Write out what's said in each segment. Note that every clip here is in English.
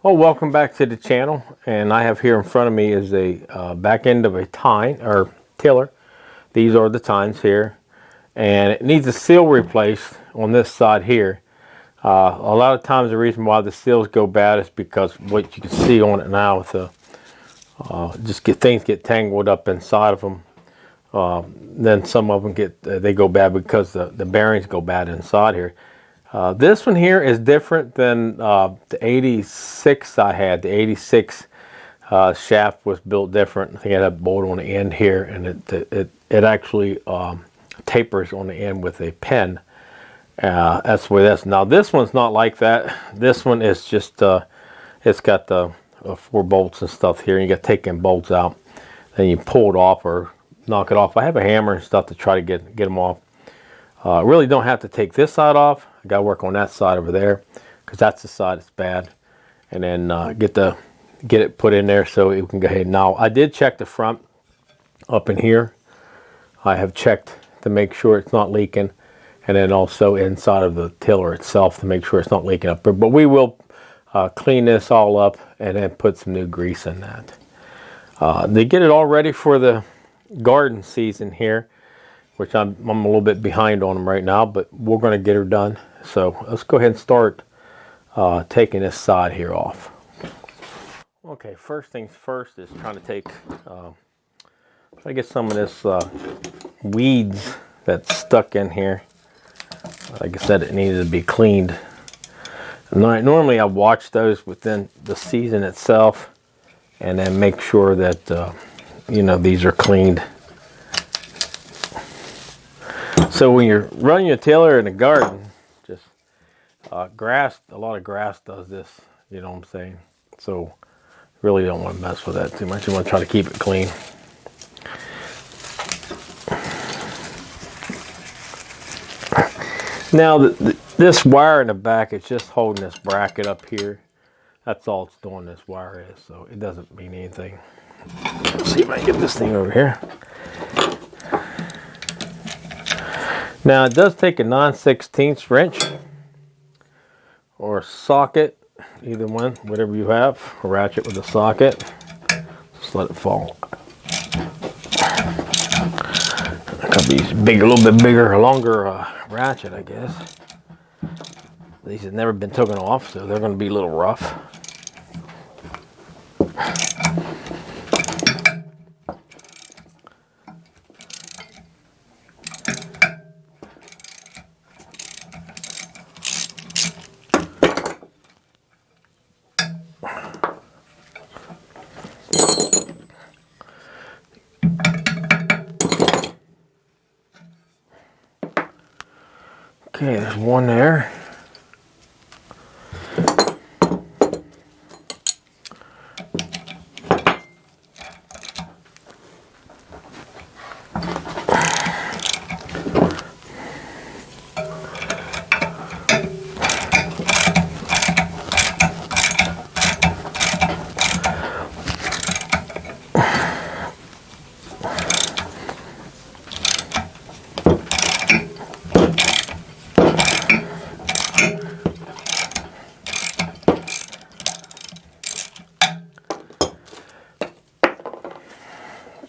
Well, welcome back to the channel, and I have here in front of me is a back end of a tine or tiller. These are the tines here, and it needs a seal replaced on this side here. A lot of times the reason why the seals go bad is because what you can see on it now with the things get tangled up inside of them. Then some of them they go bad because the bearings go bad inside here. This one here is different than the 86 I had. The 86 shaft was built different. I think it had a bolt on the end here, and it actually tapers on the end with a pin. That's the way that's. Now this one's not like that. This one is just it's got the 4 bolts and stuff here. And you got to take them bolts out, then you pull it off or knock it off. I have a hammer and stuff to try to get them off. Really don't have to take this side off. I got to work on that side over there because that's the side that's bad, and then get it put in there so it can go ahead. Now I did check the front up in here. I have checked to make sure it's not leaking, and then also inside of the tiller itself to make sure it's not leaking up. But we will clean this all up and then put some new grease in that. They get it all ready for the garden season here, which I'm a little bit behind on them right now, but we're going to get her done. So let's go ahead and start taking this side here off. Okay, first things first is trying to try to get some of this weeds that's stuck in here. Like I said, it needed to be cleaned. Normally I watch those within the season itself and then make sure that these are cleaned. So when you're running your tiller in the garden, just grass, a lot of grass does this, you know what I'm saying? So really don't want to mess with that too much. You want to try to keep it clean. Now this wire in the back is just holding this bracket up here. That's all it's doing, this wire is, so it doesn't mean anything. Let's see if I can get this thing over here. Now it does take a 9/16 wrench or a socket, either one, whatever you have, a ratchet with a socket. Just let it fall. It could be big, a little bit bigger, longer ratchet, I guess. These have never been taken off, so they're going to be a little rough. Okay, there's one there.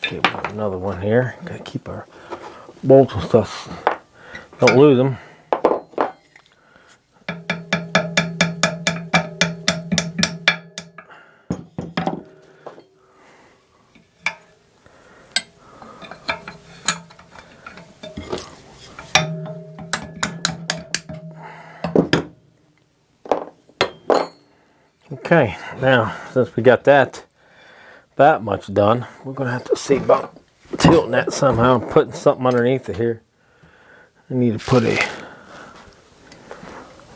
Okay, we got another one here. Gotta keep our bolts and stuff. Don't lose them. Okay, now since we got that much done, we're gonna have to see about tilting that somehow and putting something underneath it here. I need to put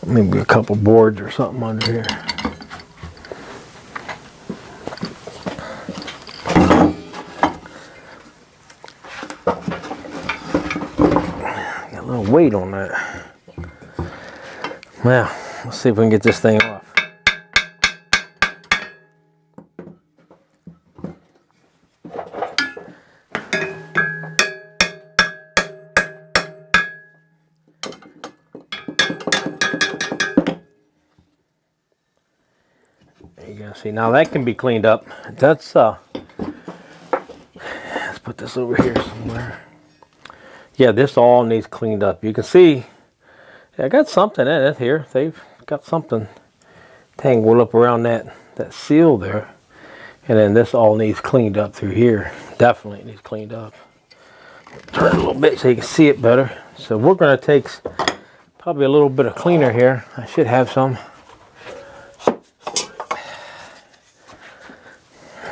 maybe a couple boards or something under here. Got a little weight on that. Well, let's see if we can get this thing off. you go. See, now that can be cleaned up. That's let's put this over here somewhere. Yeah, this all needs cleaned up. You can see I got something in it here. They've got something tangled up around that seal there. And then this all needs cleaned up through here. Definitely needs cleaned up. Turn it a little bit so you can see it better. So we're going to take probably a little bit of cleaner here. I should have some.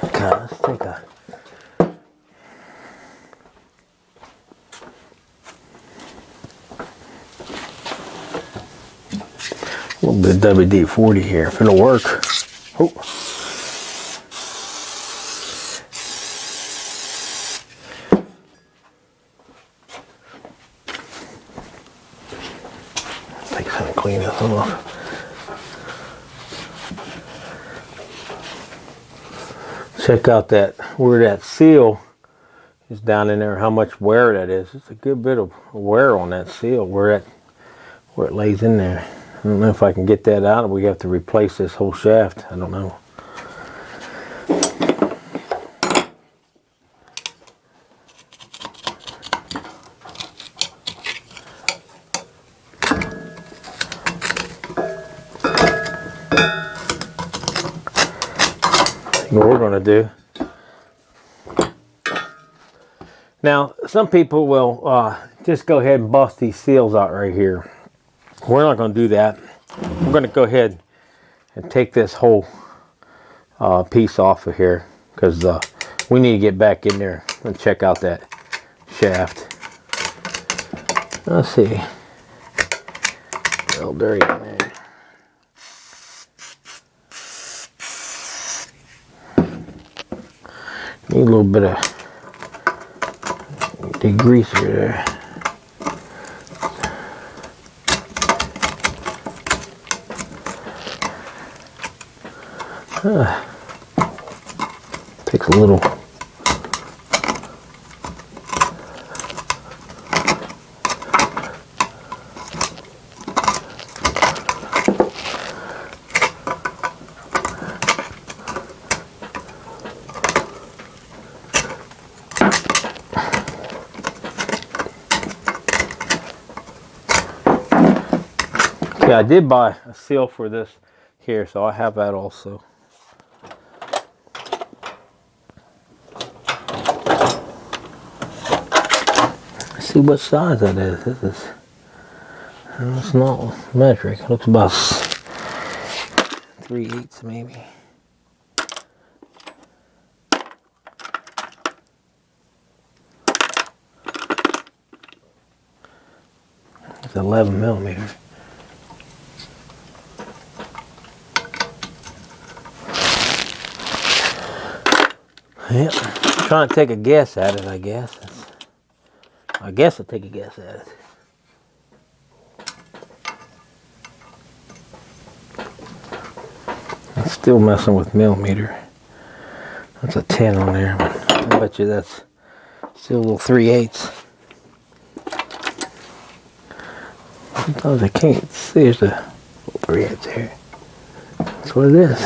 Okay, let's take a little bit of WD-40 here if it'll work. Oh. Take some and clean this off. Check out that where that seal is down in there. How much wear that is. It's a good bit of wear on that seal where it lays in there. I don't know if I can get that out or we have to replace this whole shaft. I don't know. What we're going to do. Now, some people will just go ahead and bust these seals out right here. We're not going to do that. We're going to go ahead and take this whole piece off of here because we need to get back in there and check out that shaft. Let's see. A little dirty in there. Need a little bit of degreaser there. Takes a little. Yeah, I did buy a seal for this here, so I have that also. Let's see what size that is. This is, it's not metric. It looks about 3/8 maybe. It's 11 millimeters. Yep, trying to take a guess at it, I guess. I guess I'll take a guess at it. I'm still messing with millimeter. That's a 10 on there, but I bet you that's still a little 3/8. Sometimes I can't see. There's a little 3/8 there. That's what it is.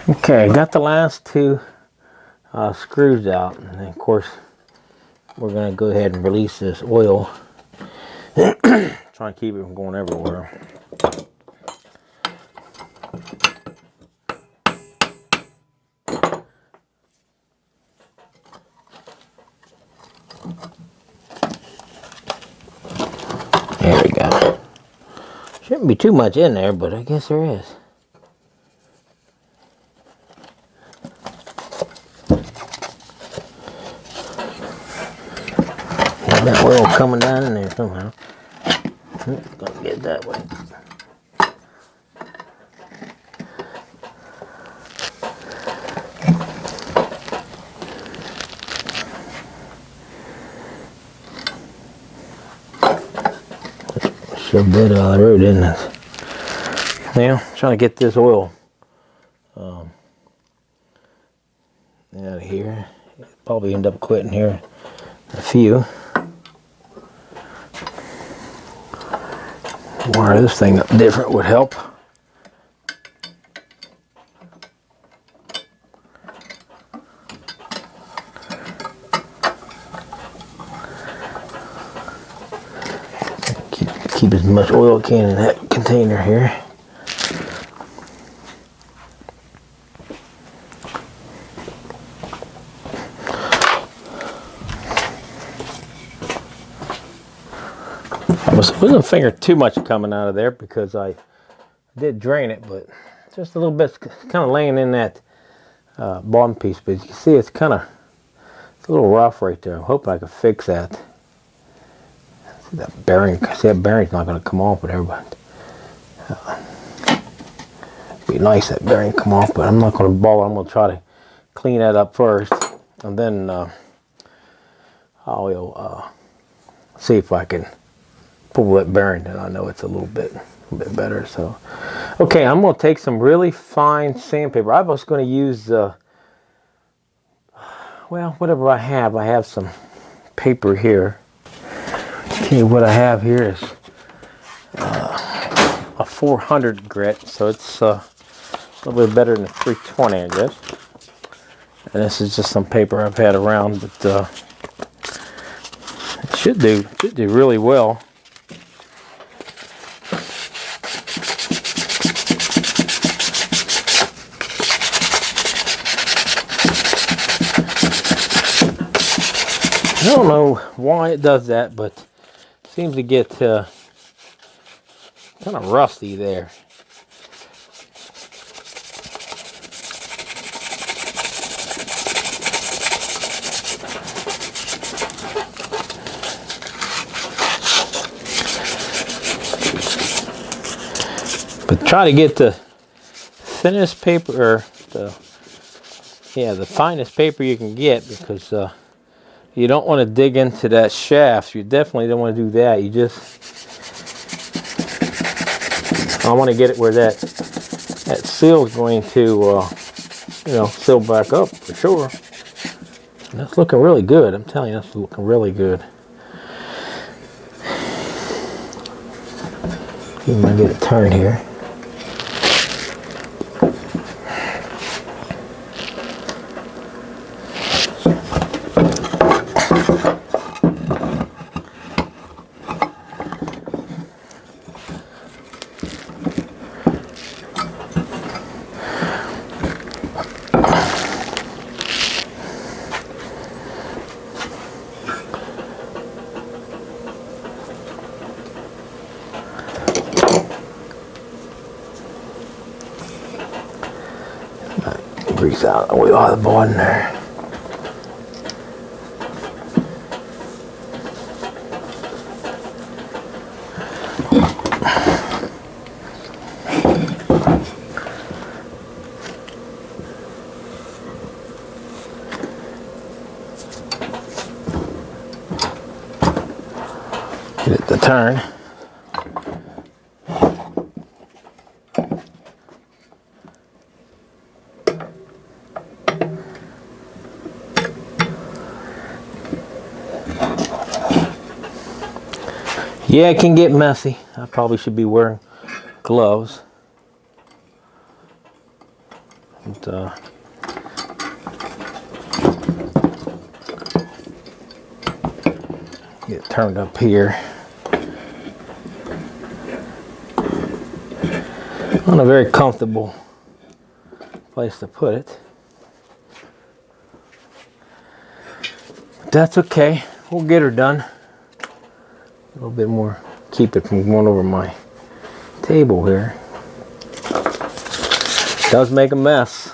Okay, I got the last two screws out, and then of course we're going to go ahead and release this oil. Try and keep it from going everywhere. There we go. Shouldn't be too much in there, but I guess there is. Got that oil coming down in there somehow. Gonna get that way. Shoved that out of there, didn't it? Now, trying to get this oil out of here. Probably end up quitting here in a few. Wire this thing up different would help. Keep as much oil as I can in that container here. I wasn't figuring too much coming out of there because I did drain it, but just a little bit kind of laying in that bottom piece. But you can see it's a little rough right there. I'm hoping I can fix that. See that bearing? See, that bearing's not going to come off, whatever. But be nice that bearing come off, but I'm not going to bother. I'm going to try to clean that up first, and then I'll see if I can pull that bearing. Then I know it's a little bit better. So, okay, I'm going to take some really fine sandpaper. I was going to use well, whatever I have. I have some paper here. Okay, what I have here is a 400 grit, so it's a little bit better than a 320, I guess. And this is just some paper I've had around, but it should do really well. I don't know why it does that, but it seems to get kind of rusty there. But try to get the thinnest paper, or the finest paper you can get, because you don't want to dig into that shaft. You definitely don't want to do that. You just, I want to get it where that seal is going to, seal back up for sure. And that's looking really good. I'm telling you, that's looking really good. You might get a turn here. Grease out the oil out of the bottom there. Get it to turn. Yeah, it can get messy. I probably should be wearing gloves. And, get it turned up here. Not a very comfortable place to put it. But that's okay. We'll get her done. A little bit more. Keep it from going over my table here. It does make a mess.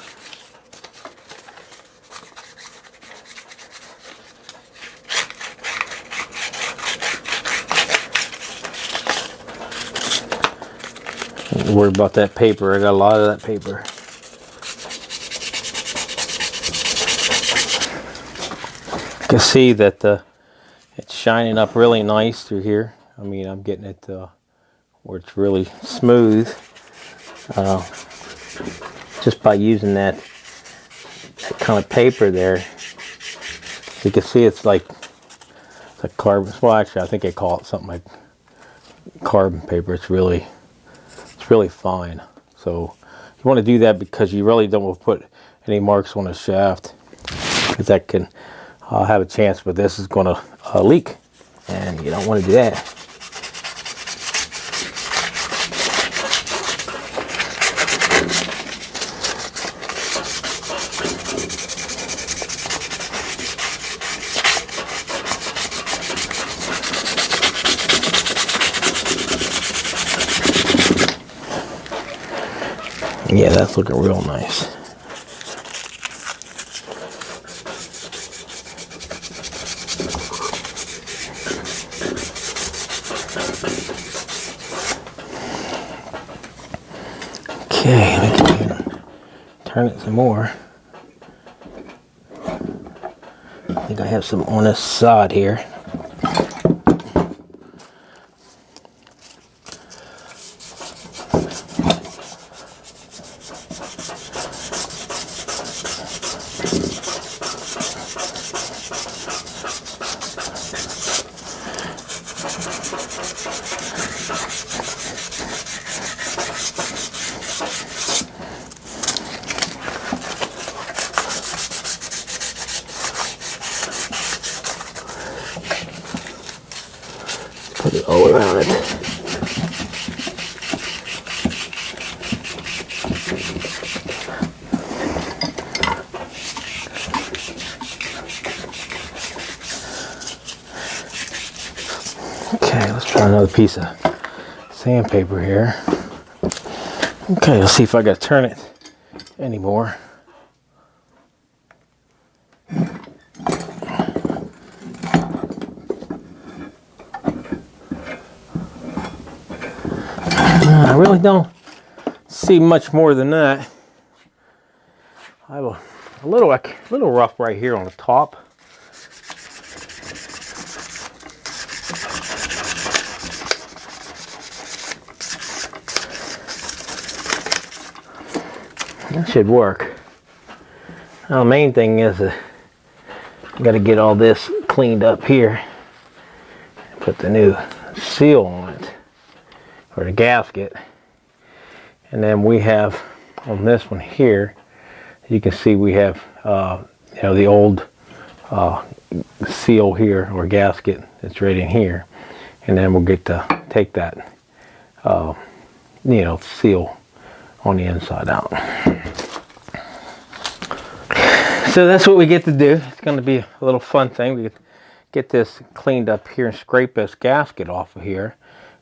Don't worry about that paper. I got a lot of that paper. You can see that it's shining up really nice through here. I mean, I'm getting it where it's really smooth. Just by using that kind of paper there. You can see it's like carbon. Well, actually, I think they call it something like carbon paper. It's really fine. So you want to do that because you really don't want to put any marks on the shaft, because that can have a chance. But this is going to leak, and you don't want to do that. Yeah, that's looking real nice. Okay, let me go ahead and turn it some more. I think I have some on this side here. Put it all around it. Okay, let's try another piece of sandpaper here. Okay, let's see if I got to turn it anymore. I really don't see much more than that. I have a little rough right here on the top. That should work. Now, the main thing is you got to get all this cleaned up here. Put the new seal on it, or the gasket. And then we have on this one here, you can see we have the old seal here, or gasket that's right in here. And then we'll get to take that seal on the inside out. So that's what we get to do. It's going to be a little fun thing. We get this cleaned up here and scrape this gasket off of here,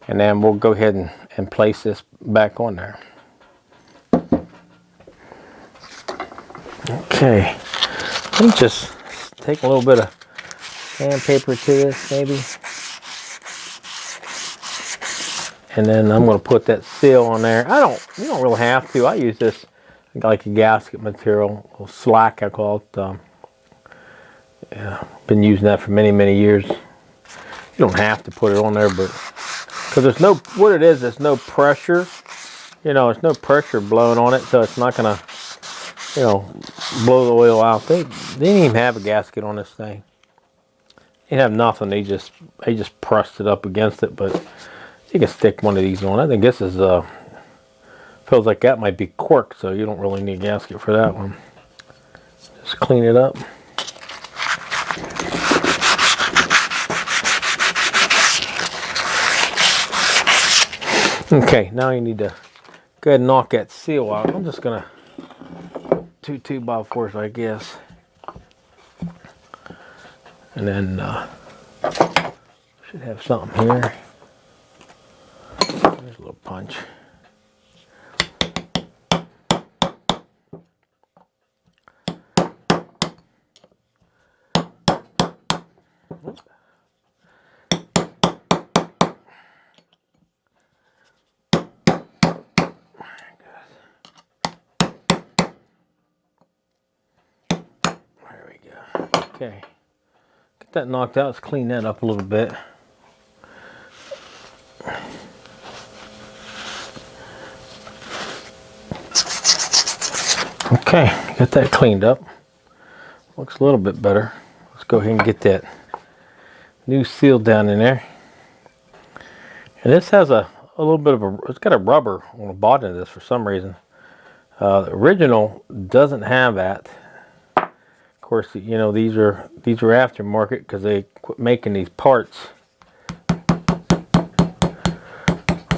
and then we'll go ahead and place this back on there. Okay, let me just take a little bit of sandpaper to this maybe, and then I'm going to put that seal on there. You don't really have to. I use this like a gasket material, a little slack I call it. Yeah, been using that for many years. You don't have to put it on there, but because there's no pressure. There's no pressure blowing on it, so it's not gonna blow the oil out. They didn't even have a gasket on this thing. They didn't have nothing. They just pressed it up against it. But you can stick one of these on. I think this is Feels like that might be cork, so you don't really need a gasket for that one. Just clean it up. Okay, now you need to go ahead and knock that seal out. I'm just gonna two 2x4s, I guess, and then should have something here. There's a little punch. Okay, get that knocked out. Let's clean that up a little bit. Okay, got that cleaned up. Looks a little bit better. Let's go ahead and get that new seal down in there. And this has a little bit of it's got a rubber on the bottom of this for some reason. The original doesn't have that. Of course, you know, these are aftermarket because they quit making these parts.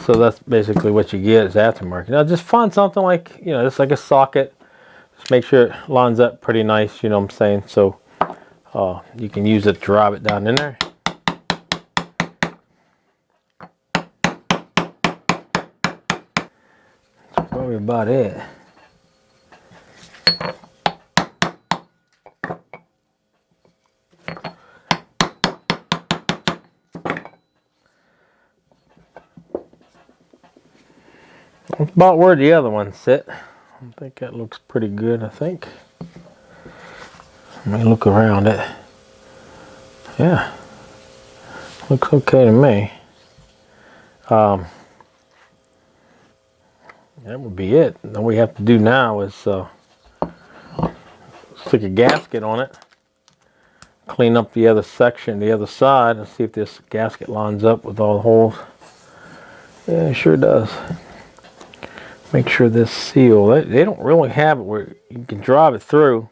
So that's basically what you get is aftermarket. Now just find something like, you know, just like a socket. Just make sure it lines up pretty nice, you know what I'm saying? So you can use it to drive it down in there. That's probably about it. That's about where the other ones sit. I think that looks pretty good, I think. Let me look around it. Yeah. Looks okay to me. That would be it. All we have to do now is stick a gasket on it. Clean up the other section, the other side, and see if this gasket lines up with all the holes. Yeah, it sure does. Make sure this seal, they don't really have it where you can drive it through.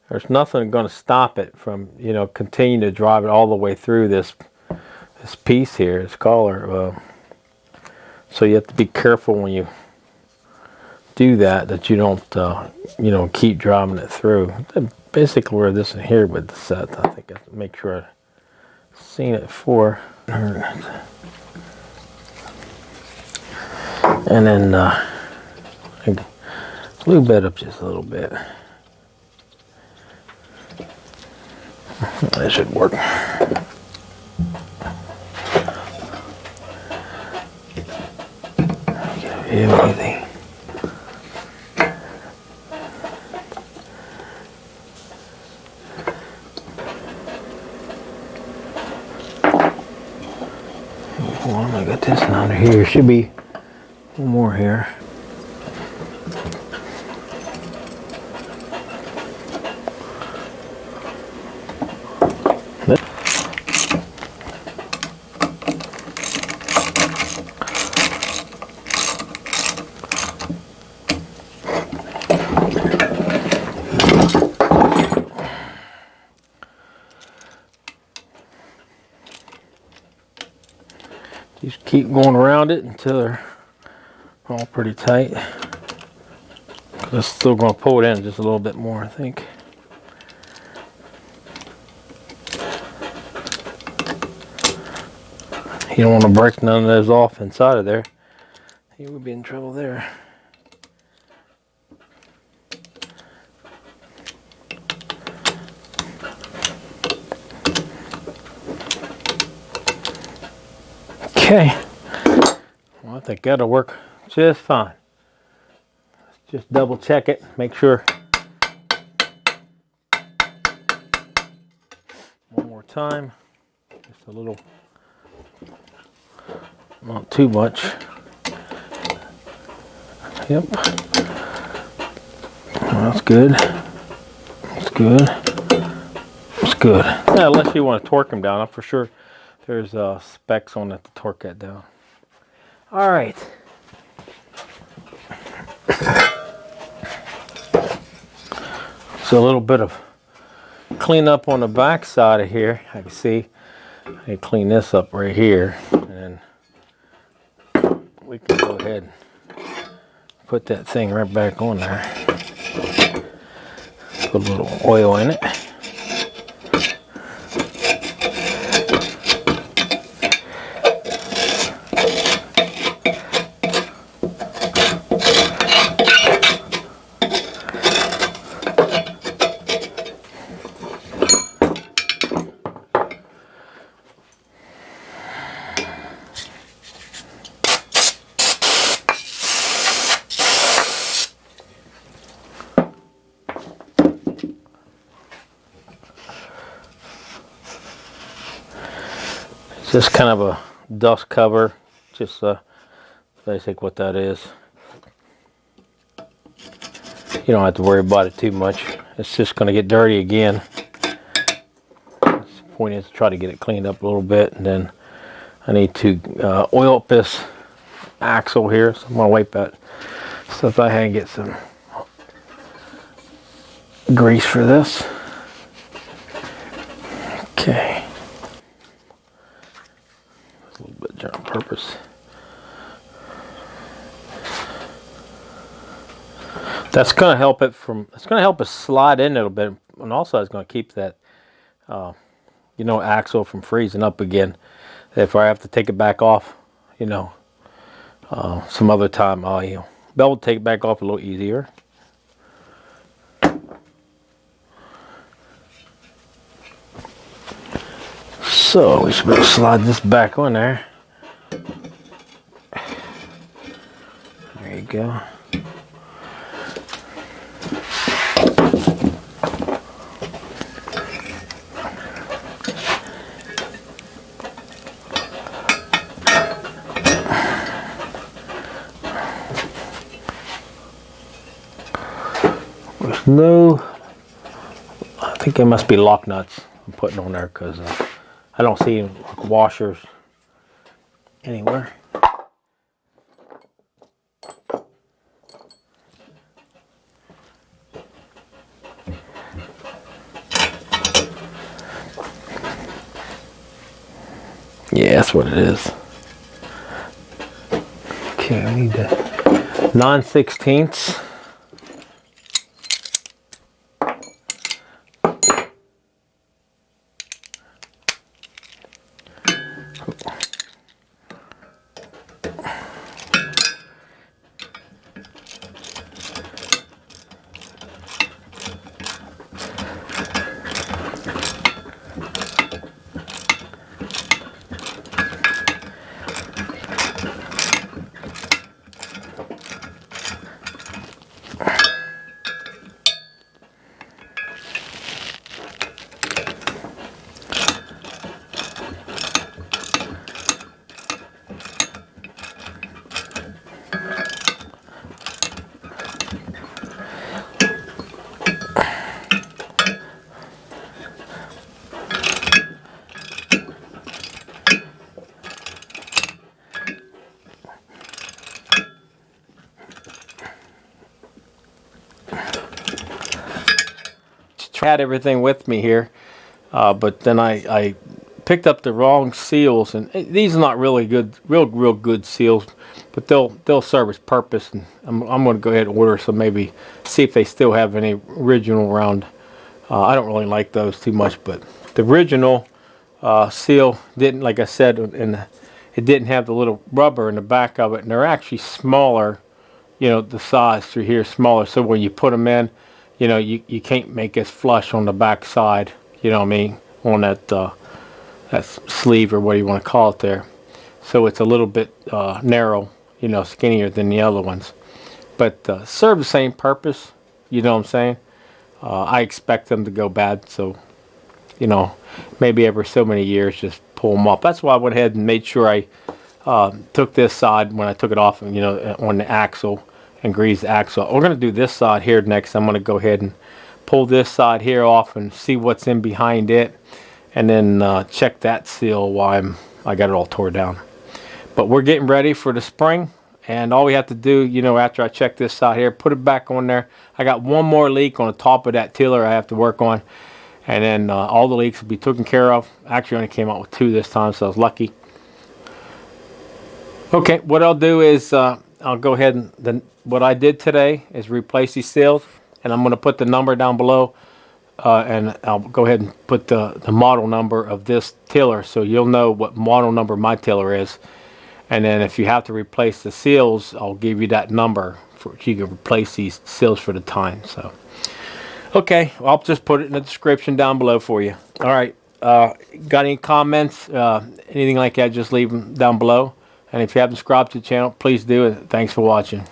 There's nothing going to stop it from, you know, continuing to drive it all the way through this piece here, this collar. So you have to be careful when you do that you don't, you know, keep driving it through. Basically where this in here with the set, I think I have to make sure I've seen it before. And then glue bed up just a little bit. That should work. Everything. Well, I got this one under here. Should be one more here. Just keep going around it until they're all pretty tight. I'm still going to pull it in just a little bit more, I think. You don't want to break none of those off inside of there. You would be in trouble there. Okay, well, I think that'll work just fine. Let's just double check it, make sure. One more time, just a little, not too much. Yep, well, that's good. That's good. That's good. Yeah, unless you want to torque them down, I'm for sure. There's specs on it to torque that down. All right. So a little bit of clean up on the back side of here. I can see I clean this up right here, and then we can go ahead and put that thing right back on there. Put a little oil in it. Just kind of a dust cover, just basic what that is. You don't have to worry about it too much. It's just going to get dirty again. The point is to try to get it cleaned up a little bit, and then I need to oil up this axle here. So I'm going to wipe that stuff I had and get some grease for this. Okay. A little bit there on purpose. That's going to help it slide in a little bit, and also it's going to keep that axle from freezing up again. If I have to take it back off, some other time, I'll be able to take it back off a little easier. So we should be able to slide this back on there. There you go. There's no, I think they must be lock nuts I'm putting on there, because I don't see washers anywhere. Yeah, that's what it is. Okay, I need the 9/16. Had everything with me here, but then I picked up the wrong seals, and these are not really good, real good seals, but they'll serve its purpose. And I'm going to go ahead and order some, maybe see if they still have any original around. I don't really like those too much, but the original seal didn't, like I said, it didn't have the little rubber in the back of it, and they're actually smaller. The size through here is smaller, so when you put them in, you can't make it flush on the back side, on that that sleeve, or what you want to call it there. So it's a little bit narrow, skinnier than the other ones. But serve the same purpose, you know what I'm saying? I expect them to go bad, so, maybe every so many years just pull them off. That's why I went ahead and made sure I took this side when I took it off, on the axle, and grease the axle. We're going to do this side here next. I'm going to go ahead and pull this side here off and see what's in behind it, and then check that seal while I got it all tore down. But we're getting ready for the spring, And all we have to do, you know, after I check this out here, put it back on there. I got one more leak on the top of that tiller I have to work on. And then all the leaks will be taken care of. Actually, only came out with 2 this time, so I was lucky. Okay, what I'll do is I'll go ahead and what I did today is replace these seals, and I'm going to put the number down below, and I'll go ahead and put the model number of this tiller, so you'll know what model number my tiller is. And then if you have to replace the seals, I'll give you that number for you can replace these seals for the Tine. So, okay, well, I'll just put it in the description down below for you. All right, got any comments, anything like that? Just leave them down below. And if you haven't subscribed to the channel, please do. And thanks for watching.